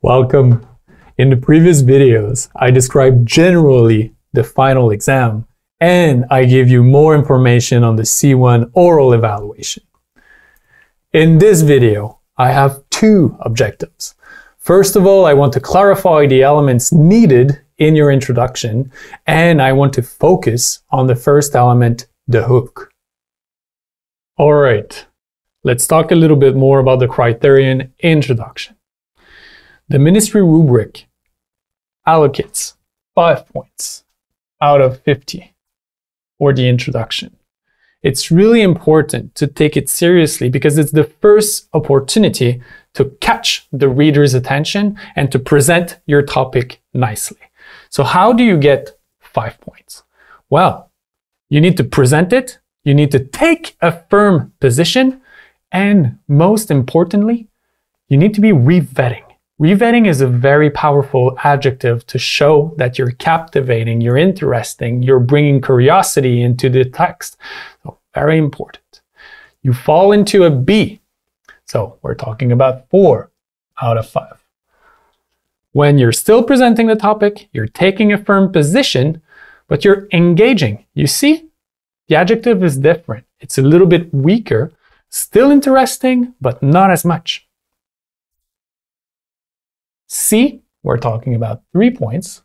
Welcome. In the previous videos, I described generally the final exam, and I gave you more information on the C1 oral evaluation. In this video, I have two objectives. First of all, I want to clarify the elements needed in your introduction, and I want to focus on the first element, the hook. All right, let's talk a little bit more about the Criterion introduction. The ministry rubric allocates 5 points out of 50 for the introduction. It's really important to take it seriously because it's the first opportunity to catch the reader's attention and to present your topic nicely. So how do you get 5 points? Well, you need to present it, you need to take a firm position, and most importantly, you need to be revetting. Revetting is a very powerful adjective to show that you're captivating, you're interesting, you're bringing curiosity into the text. So very important. You fall into a B. So we're talking about 4 out of 5. When you're still presenting the topic, you're taking a firm position, but you're engaging. You see, the adjective is different. It's a little bit weaker, still interesting, but not as much. C, we're talking about 3 points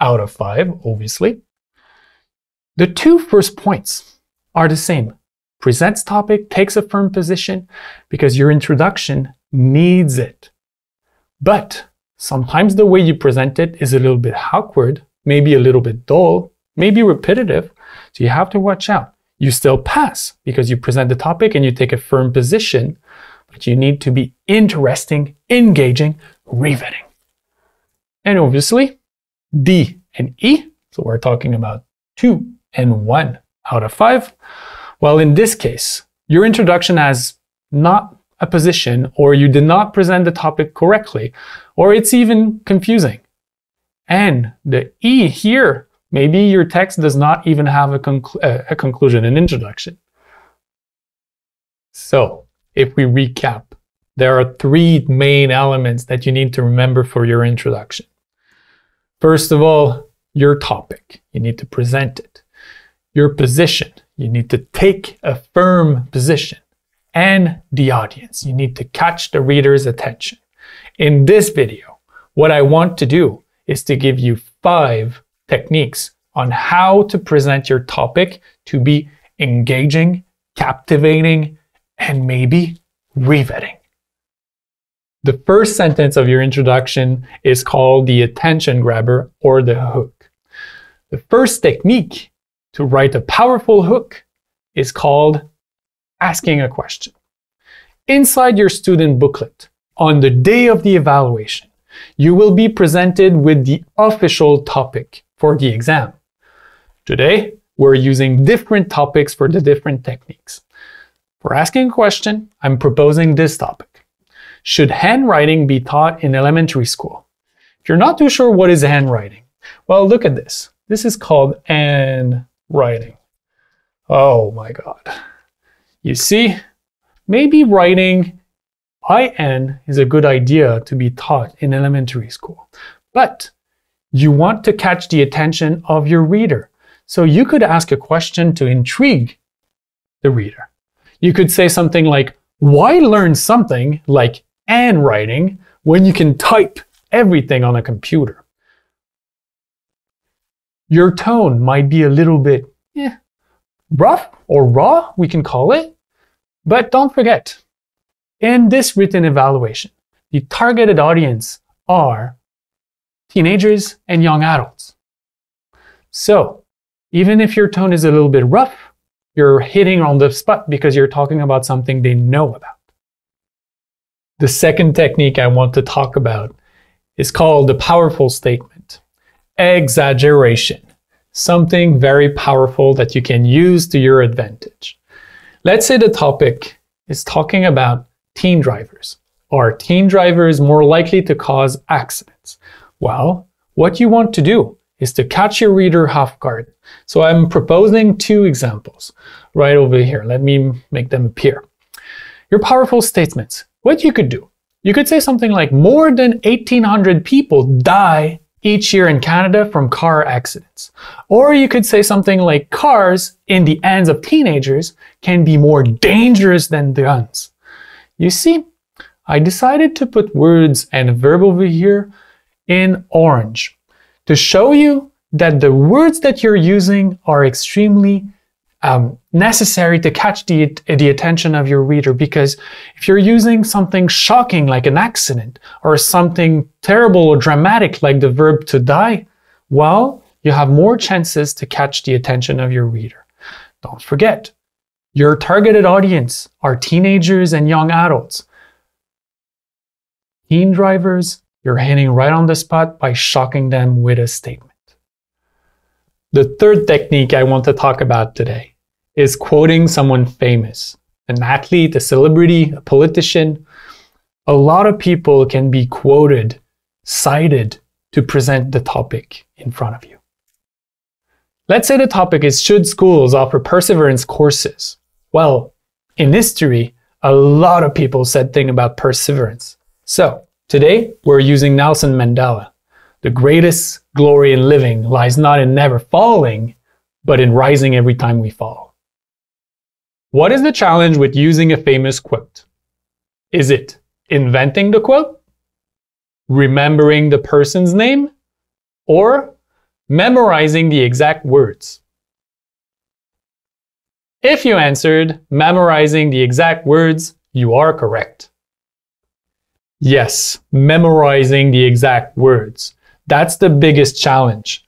out of 5, obviously. The two first points are the same. Presents topic, takes a firm position, because your introduction needs it. But sometimes the way you present it is a little bit awkward, maybe a little bit dull, maybe repetitive, so you have to watch out. You still pass because you present the topic and you take a firm position, but you need to be interesting, engaging, revetting. And obviously, D and E, so we're talking about 2 and 1 out of 5. Well, in this case, your introduction has not a position, or you did not present the topic correctly, or it's even confusing. And the E here, maybe your text does not even have a conclusion, an introduction. So, if we recap, there are 3 main elements that you need to remember for your introduction. First of all, your topic. You need to present it. Your position. You need to take a firm position. And the audience. You need to catch the reader's attention. In this video, what I want to do is to give you 5 techniques on how to present your topic to be engaging, captivating, and maybe revetting. The first sentence of your introduction is called the attention grabber or the hook. The first technique to write a powerful hook is called asking a question. Inside your student booklet, on the day of the evaluation, you will be presented with the official topic for the exam. Today, we're using different topics for the different techniques. For asking a question, I'm proposing this topic. Should handwriting be taught in elementary school? If you're not too sure what is handwriting, well, look at this. This is called handwriting. Oh my God. You see, maybe writing IN is a good idea to be taught in elementary school, but you want to catch the attention of your reader. So you could ask a question to intrigue the reader. You could say something like, why learn something like handwriting when you can type everything on a computer? Your tone might be a little bit rough or raw, we can call it. But don't forget, in this written evaluation, the targeted audience are teenagers and young adults. So even if your tone is a little bit rough, you're hitting on the spot because you're talking about something they know about. The second technique I want to talk about is called the powerful statement. Exaggeration. Something very powerful that you can use to your advantage. Let's say the topic is talking about teen drivers. Are teen drivers more likely to cause accidents? Well, what you want to do is to catch your reader off guard. So I'm proposing 2 examples right over here. Let me make them appear. Your powerful statements. What you could do You could say something like, more than 1,800 people die each year in Canada from car accidents. Or you could say something like, cars in the hands of teenagers can be more dangerous than guns. You see, I decided to put words and a verb over here in orange to show you that the words that you're using are extremely necessary to catch the attention of your reader, because if you're using something shocking like an accident or something terrible or dramatic like the verb to die, well, you have more chances to catch the attention of your reader. Don't forget, your targeted audience are teenagers and young adults. Teen drivers, you're hitting right on the spot by shocking them with a statement. The third technique I want to talk about today is quoting someone famous, an athlete, a celebrity, a politician. A lot of people can be quoted, cited to present the topic in front of you. Let's say the topic is, should schools offer perseverance courses? Well, in history, a lot of people said things about perseverance. So today we're using Nelson Mandela. The greatest glory in living lies not in never falling, but in rising every time we fall. What is the challenge with using a famous quote? Is it inventing the quote, remembering the person's name, or memorizing the exact words? If you answered memorizing the exact words, you are correct. Yes, memorizing the exact words. That's the biggest challenge.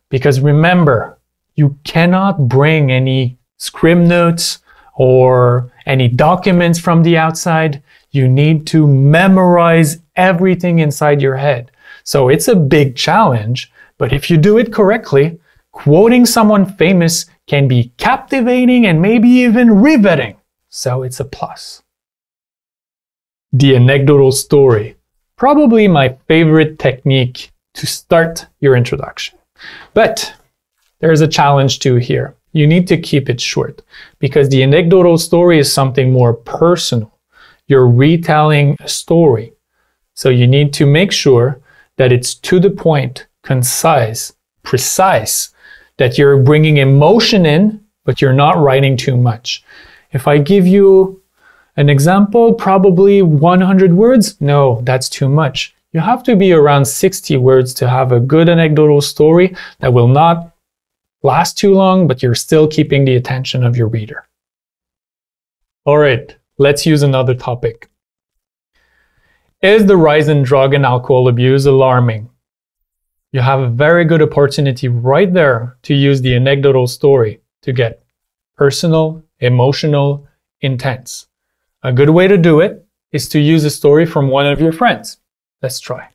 Because remember, you cannot bring any script notes or any documents from the outside. You need to memorize everything inside your head. So it's a big challenge, but if you do it correctly, quoting someone famous can be captivating and maybe even riveting. So it's a plus. The anecdotal story. Probably my favorite technique to start your introduction. But there's a challenge too here. You need to keep it short because the anecdotal story is something more personal. You're retelling a story. So you need to make sure that it's to the point, concise, precise, that you're bringing emotion in, but you're not writing too much. If I give you an example, probably 100 words, no, that's too much. You have to be around 60 words to have a good anecdotal story that will not last too long, but you're still keeping the attention of your reader. All right, let's use another topic. Is the rise in drug and alcohol abuse alarming? You have a very good opportunity right there to use the anecdotal story to get personal, emotional, intense. A good way to do it is to use a story from one of your friends. Let's try.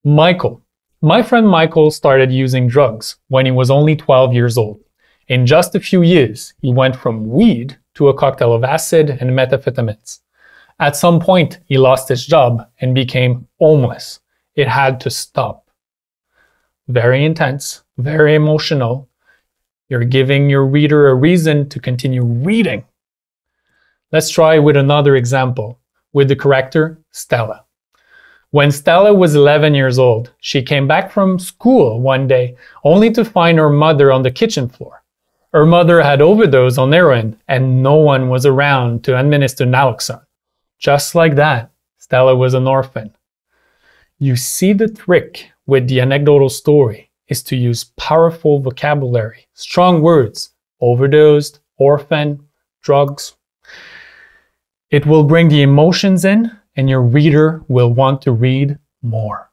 Michael. My friend Michael started using drugs when he was only 12 years old. In just a few years, he went from weed to a cocktail of acid and methamphetamines. At some point, he lost his job and became homeless. It had to stop. Very intense, very emotional. You're giving your reader a reason to continue reading. Let's try with another example, with the character Stella. When Stella was 11 years old, she came back from school one day only to find her mother on the kitchen floor. Her mother had overdosed on heroin and no one was around to administer naloxone. Just like that, Stella was an orphan. You see, the trick with the anecdotal story is to use powerful vocabulary, strong words, overdosed, orphan, drugs. It will bring the emotions in and your reader will want to read more.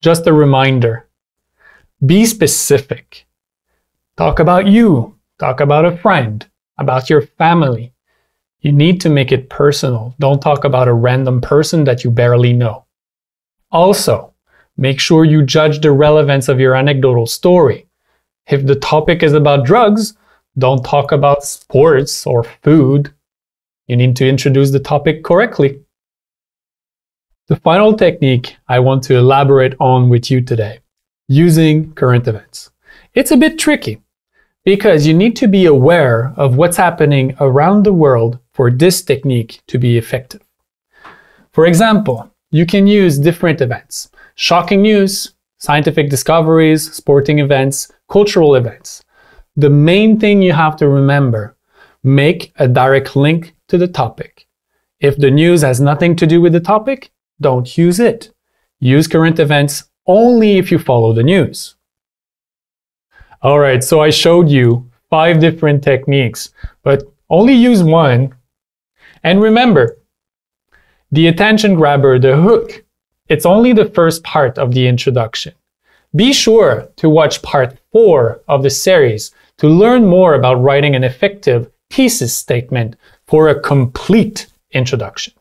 Just a reminder, be specific. Talk about you, talk about a friend, about your family. You need to make it personal. Don't talk about a random person that you barely know. Also, make sure you judge the relevance of your anecdotal story. If the topic is about drugs, don't talk about sports or food. You need to introduce the topic correctly. The final technique I want to elaborate on with you today, using current events. It's a bit tricky because you need to be aware of what's happening around the world for this technique to be effective. For example, you can use different events: shocking news, scientific discoveries, sporting events, cultural events. The main thing you have to remember: make a direct link to the topic. If the news has nothing to do with the topic, don't use it. Use current events only if you follow the news. Alright, so I showed you 5 different techniques, but only use one. And remember, the attention grabber, the hook, it's only the first part of the introduction. Be sure to watch part 4 of the series to learn more about writing an effective thesis statement for a complete introduction.